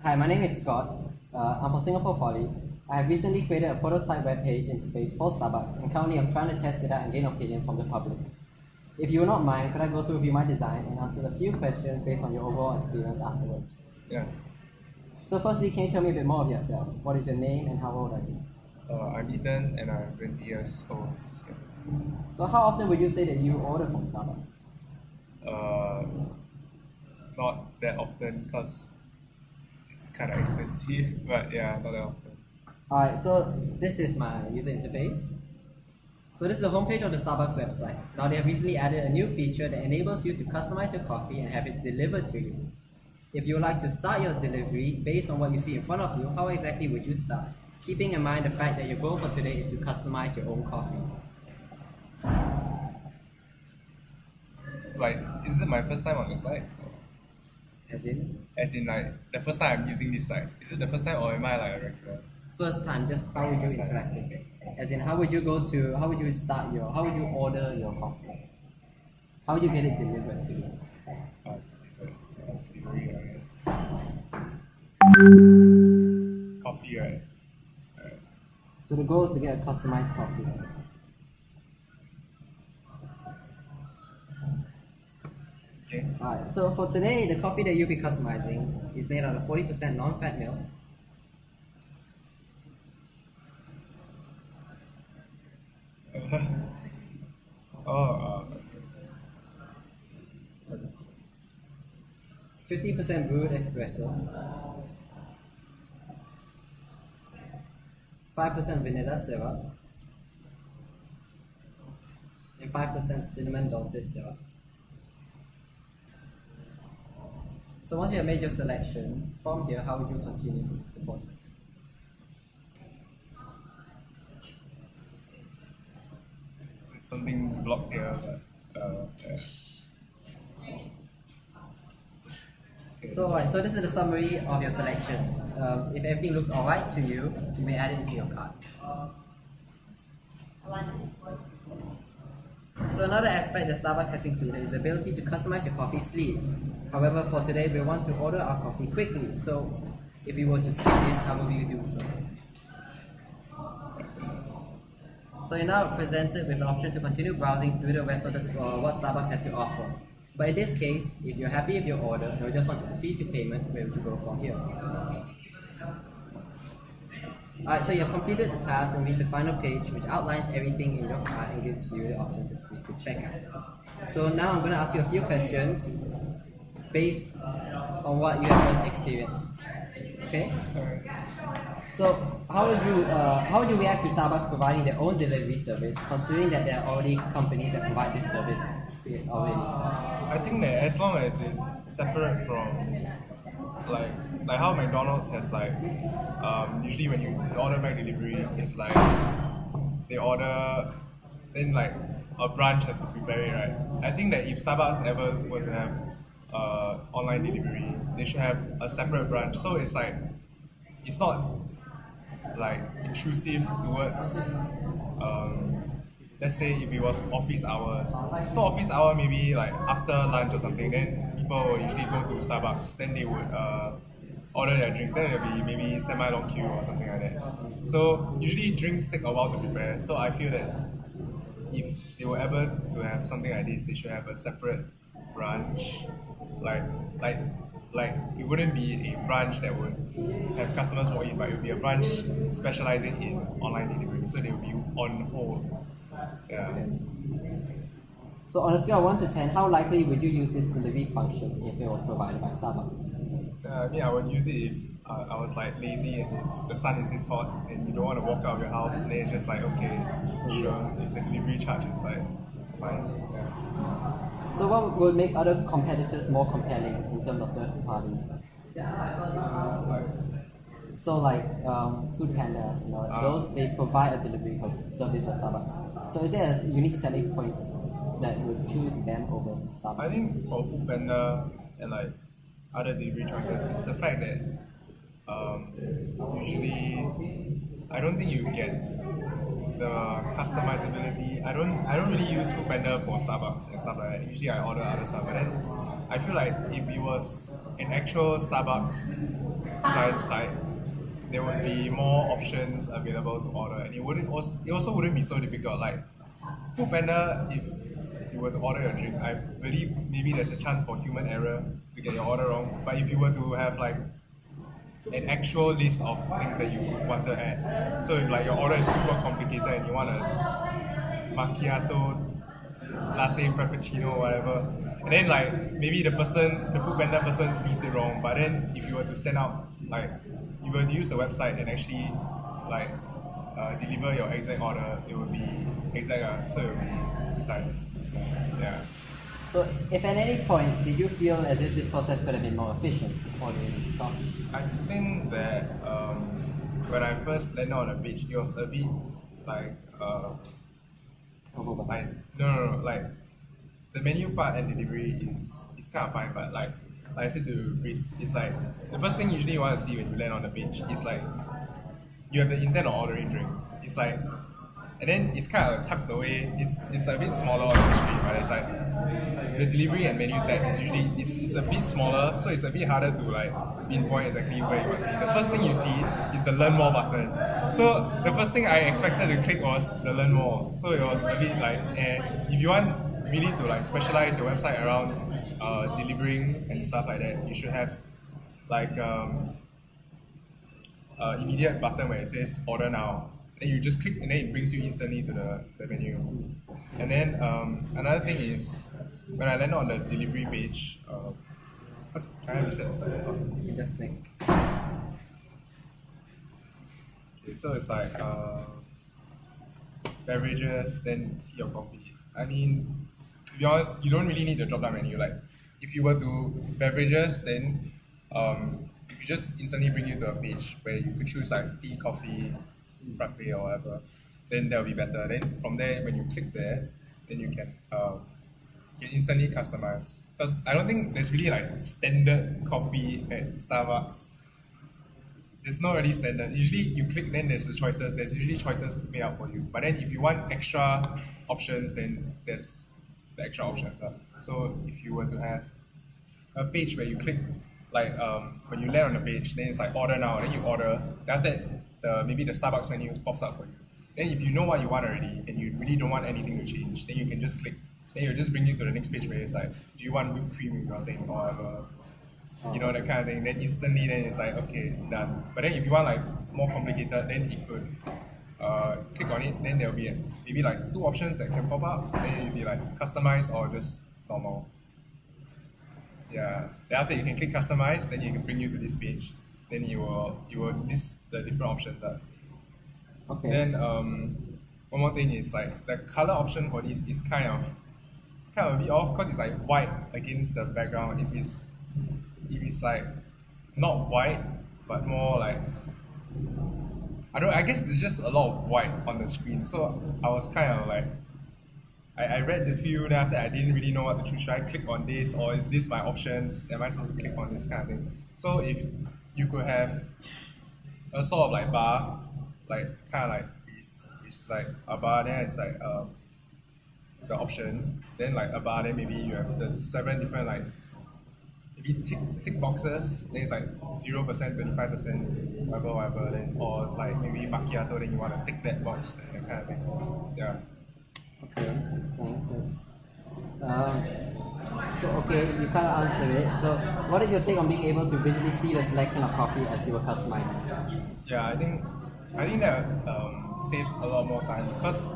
Hi, my name is Scott. I'm from Singapore Poly. I have recently created a prototype web page interface for Starbucks, and currently I'm trying to test it out and gain opinions from the public. If you will not mind, could I go through with you my design and answer a few questions based on your overall experience afterwards? Yeah. So firstly, can you tell me a bit more of yourself? What is your name and how old are you? I'm Ethan and I'm 20 years old. So how often would you say that you order from Starbucks? Uh, Not that often because it's kind of expensive, but yeah, not that often. Alright, so this is my user interface. So this is the homepage of the Starbucks website. Now they have recently added a new feature that enables you to customize your coffee and have it delivered to you. If you would like to start your delivery based on what you see in front of you, how exactly would you start? Keeping in mind the fact that your goal for today is to customize your own coffee. Like, is it my first time on the site? As in, As in, like, the first time I'm using this site. Is it the first time or am I like a regular? first time, just how would you First time. interact with it? As in, how would you how would you order your coffee? How would you get it delivered to you? Delivery, I guess. Coffee, right? So the goal is to get a customized coffee. Okay. Alright, so for today, the coffee that you'll be customizing is made out of 40% non-fat milk, Oh, 50% brewed espresso, 5% vanilla syrup, and 5% cinnamon dulce syrup. So once you have made your selection, from here, how would you continue the process? there's something blocked here, but yeah. Okay. So alright, so this is the summary of your selection. If everything looks alright to you, you may add it into your cart. So another aspect that Starbucks has included is the ability to customize your coffee sleeve. However, for today, we want to order our coffee quickly. So if we were to skip this, how will we do so? So you're now presented with an option to continue browsing through the rest of what Starbucks has to offer. But in this case, if you're happy with your order and you just want to proceed to payment, we're able to go from here. Alright, so you have completed the task and reached the final page which outlines everything in your cart and gives you the option to proceed to checkout. So now I'm going to ask you a few questions based on what you have just experienced. Okay? Alright. So how would you react to Starbucks providing their own delivery service, considering that there are already companies that provide this service already? I think that as long as it's separate from like how McDonald's has like usually when you order Mac delivery, it's like they order, then like a branch has to prepare it, right? I think that if Starbucks ever were to have online delivery, they should have a separate branch. So it's like it's not like intrusive towards let's say if it was office hours. So office hour maybe like after lunch or something, then people will usually go to Starbucks. Then they would order their drinks. Then there'll be maybe semi-long queue or something like that. So usually drinks take a while to prepare. So I feel that if they were ever to have something like this, they should have a separate branch. Like like like it wouldn't be a branch that would have customers walk in, but it would be a branch specializing in online delivery. So they will be on hold. Yeah. So on a scale of 1 to 10, how likely would you use this delivery function if it was provided by Starbucks? I mean, I would use it if I was like lazy and if the sun is this hot and you don't want to walk out of your house, then it's just like, okay, sure, if the delivery charge is like fine. Yeah. So what would make other competitors more compelling in terms of third party? Like, So like Food Panda, those they provide a delivery service for Starbucks. So is there a unique selling point that would choose them over Starbucks? I think for Foodpanda and like other delivery choices, it's the fact that usually I don't think you get the customizability. I don't really use Foodpanda for Starbucks and stuff like that. Usually I order other stuff, but then I feel like if it was an actual Starbucks science site, there would be more options available to order, and it also wouldn't be so difficult. Like Foodpanda, if you were to order your drink, I believe maybe there's a chance for human error to get your order wrong. But if you were to have like an actual list of things that you would want to add, so if like your order is super complicated and you want a macchiato, latte, frappuccino, whatever, and then like maybe the Foodpanda person reads it wrong, but then if you were to send out like you were to use the website and actually like deliver your exact order, it would be exact, so it would be precise. Yeah. So, if at any point did you feel as if this process could have been more efficient ordering stuff? I think that when I first landed on the page, it was a bit like like no, like the menu part and delivery is kind of fine, but like I said to Chris, it's like the first thing usually you want to see when you land on the page is like you have the intent of ordering drinks. It's like, and then it's kind of tucked away. It's a bit smaller on the screen, but it's like the delivery and menu tab is usually it's a bit smaller, so it's a bit harder to like pinpoint exactly where you want to see. The first thing you see is the learn more button. So the first thing I expected to click was the learn more. So it was a bit like, if you want really to like specialize your website around delivering and stuff like that, you should have like immediate button where it says order now. Then you just click and then it brings you instantly to the menu. And then another thing is when I land on the delivery page, can I reset the slide? Awesome. You can just click. Okay, so it's like beverages, then tea or coffee. I mean, to be honest, you don't really need the drop-down menu. Like, if you were to beverages, then you just instantly bring you to a page where you could choose like tea, coffee, frappe or whatever. Then that'll be better. Then from there, when you click there, then you can instantly customize. Because I don't think there's really like standard coffee at Starbucks. There's not really standard. Usually you click, then there's the choices. There's usually choices made out for you. But then if you want extra options, then there's the extra options. So if you were to have a page where you click, like when you land on the page, then it's like order now, then you order. Then after that, maybe the Starbucks menu pops up for you. Then if you know what you want already and you really don't want anything to change, then you can just click. Then it'll just bring you to the next page where it's like, do you want whipped cream with your thing or whatever? You know, that kind of thing. Then instantly, then it's like, okay, done. But then if you want like more complicated, then you could click on it. Then there'll be maybe like two options that can pop up. Then it'll be like customize or just normal. Yeah. Then after you can click customize, then you can bring you to this page. Then you will list the different options. Okay. Then one more thing is like the color option for this is kind of a bit off because it's like white against the background. If it's like not white but more like I guess there's just a lot of white on the screen. So I was kind of like I read the few, then after I didn't really know what to choose. Should I click on this or is this my options? Am I supposed to click on this kind of thing? So if you could have a sort of like bar, like kind of like this, which is like a bar, then it's like the option, then like a bar, then maybe you have the 7 different like maybe tick boxes, then it's like 0%, 25%, whatever, then or like maybe macchiato, then you want to tick that box, that kind of thing. Yeah. Okay, thanks. So okay, you kind of answered it. So what is your take on being able to visually see the selection of coffee as you were customizing? Yeah, I think that saves a lot more time because,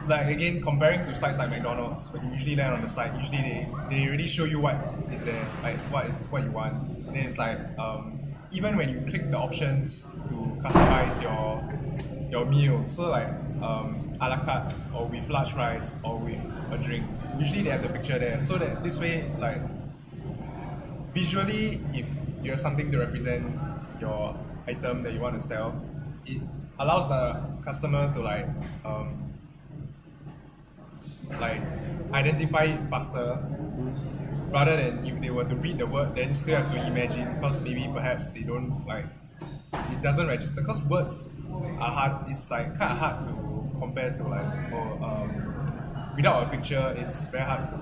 like again, comparing to sites like McDonald's, when you usually land on the site, usually they already show you what is there, like what you want. And then it's like even when you click the options to customize your meal, so like a la carte or with large fries or with a drink, usually they have the picture there, so that this way, like visually, if you have something to represent your item that you want to sell, it allows the customer to like identify it faster rather than if they were to read the word then still have to imagine, because maybe perhaps they don't like it doesn't register because words are hard. It's like kind of hard to compare to like without a picture it's very hard to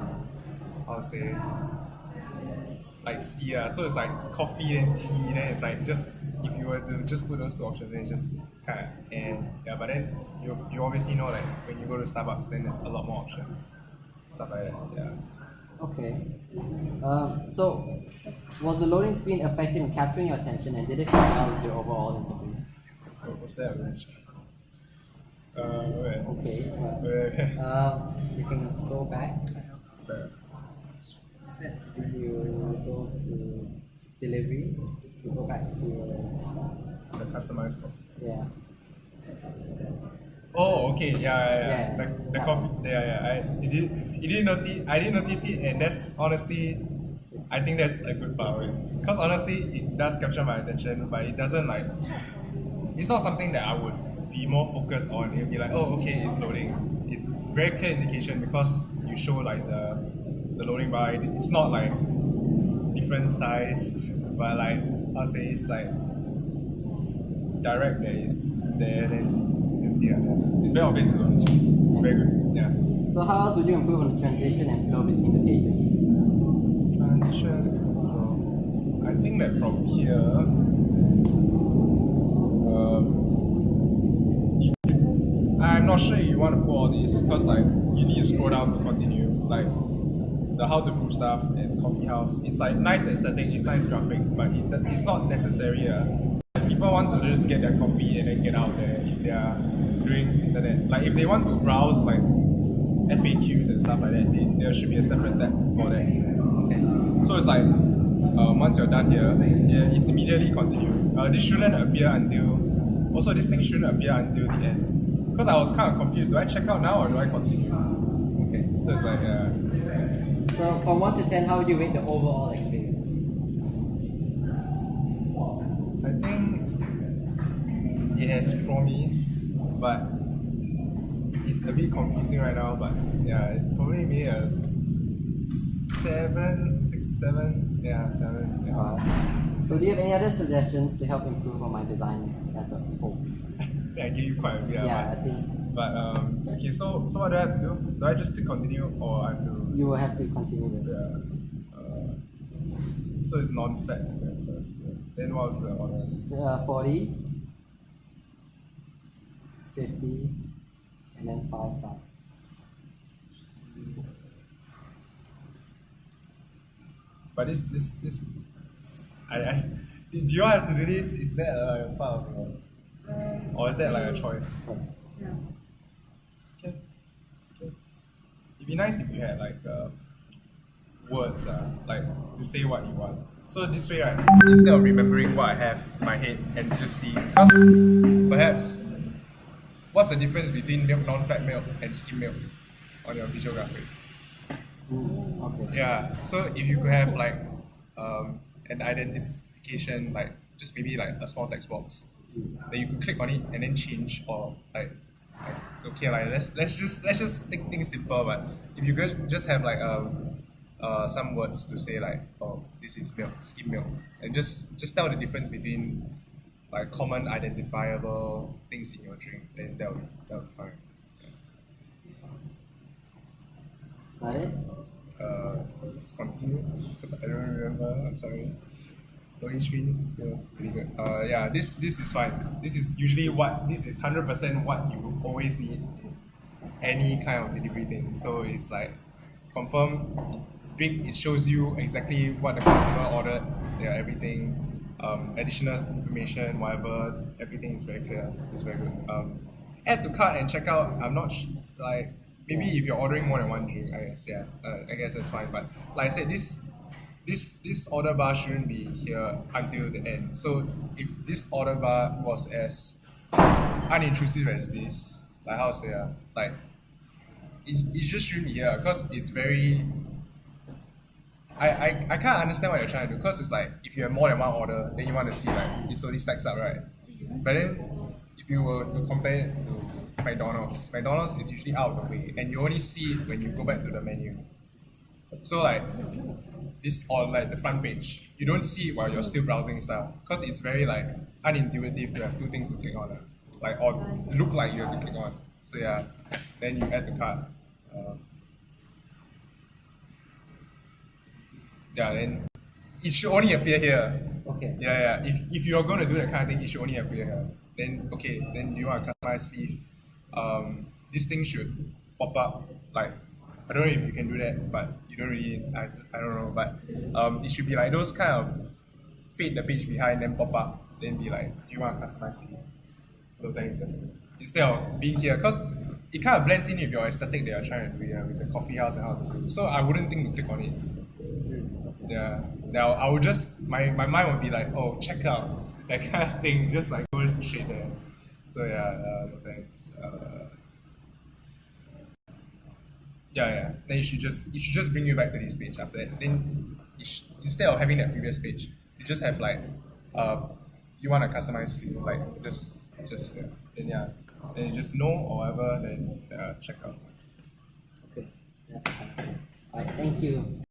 like C. So it's like coffee and tea. Then it's like just if you were to just put those two options, then it's just kind of and yeah. But then you obviously know like when you go to Starbucks, then there's a lot more options, stuff like that. Yeah. Okay. So, was the loading screen effective in capturing your attention, and did it fit well with your overall interface? Oh, what's that? Where? Okay. Where? You can go back. Where? If you go to delivery, you go back to your The customized coffee. yeah. Oh, okay, yeah. Yeah, The that coffee, one. yeah. You didn't notice. I didn't notice it, and that's honestly, I think that's a good part of it. Because honestly, it does capture my attention, but it doesn't like. It's not something that I would be more focused on. It'll be like, oh, okay, it's loading. It's very clear indication because you show like the loading bar. It's not like different sized, but like I'll say it's like direct that is there. Then you can see it. It's very obvious. It's very good. Yeah. So how else would you improve on the transition and flow between the pages? Transition. I think that from here, I'm not sure if you want to put all these because like you need to scroll down to continue. Like the how to brew stuff and coffee house. It's like nice aesthetic, it's nice graphic, but it's not necessary. People want to just get their coffee and then get out there if they are doing internet. Like if they want to browse like FAQs and stuff like that, there should be a separate tab for that. Okay. So it's like once you're done here, yeah, it's immediately continue. This shouldn't appear until also this thing shouldn't appear until the end. Because I was kind of confused. Do I check out now or do I continue? Okay. So it's like So from 1 to 10, how would you rate the overall experience? I think it has promise, but it's a bit confusing right now. But yeah, it probably be a 7, 6, 7. Yeah, 7. Yeah. So do you have any other suggestions to help improve on my design as a whole? I give you quite a bit. Yeah, I think But okay, so what do I have to do? Do I just click continue or I have to? you will have to continue with it. Yeah. So it's non-fat first. Then what was the order? 40, 50, and then 5. But this do you all have to do this? Is that a part of your, or is that like a choice? Yeah. Okay. It'd be nice if you had like words, like to say what you want. So this way, right, instead of remembering what I have in my head and just see, because perhaps, what's the difference between milk, non-fat milk, and skim milk on your visual graphic? Okay. Yeah. So if you could have like an identification, like just maybe like a small text box, that you could click on it and then change or like okay, like let's just take things simple. But if you could just have like some words to say like, oh, this is milk, skim milk, and just tell the difference between like common identifiable things in your drink, then that'll be fine. Got it? Let's continue because I don't remember. I'm sorry. Loading screen is still pretty good. Yeah, this is fine. This is 100% what you always need in any kind of delivery thing. So it's like confirm, it's big, it shows you exactly what the customer ordered, yeah, everything, additional information, whatever, everything is very clear. It's very good. Add to cart and checkout, I'm not like maybe if you're ordering more than one drink, I guess, yeah, I guess that's fine. But like I said, this order bar shouldn't be here until the end. So if this order bar was as unintrusive as this, like how to say, like it just shouldn't be here because it's very. I kind of understand what you're trying to do because it's like if you have more than one order, then you want to see like it slowly stacks up, right? But then if you were to compare it to McDonald's is usually out of the way, and you only see it when you go back to the menu. So like this on like the front page, you don't see it while you're still browsing stuff because it's very like unintuitive to have two things to click on, like or look like you have to click on. So yeah, then you add the cart. Yeah, then it should only appear here. Okay. Yeah, yeah. If you're going to do that kind of thing, it should only appear here. Then okay, then you want a customized sleeve. This thing should pop up like I don't know if you can do that, but you don't really. I don't know, but it should be like those kind of fade the page behind, then pop up, then be like, do you want a customized sleeve? So thanks. Instead of being here, because it kind of blends in with your aesthetic that you're trying to do here with the coffee house and how to do. So I wouldn't think to click on it. Yeah. Now I would just my mind would be like, oh, check out that kind of thing, just like go straight there. So yeah, no thanks. Yeah. Then it should just bring you back to this page after that. Then instead of having that previous page, you just have like, you want a customized sleeve, like just here. Then yeah, then you just know or whatever. Then check out. Okay. That's fine. Alright, thank you.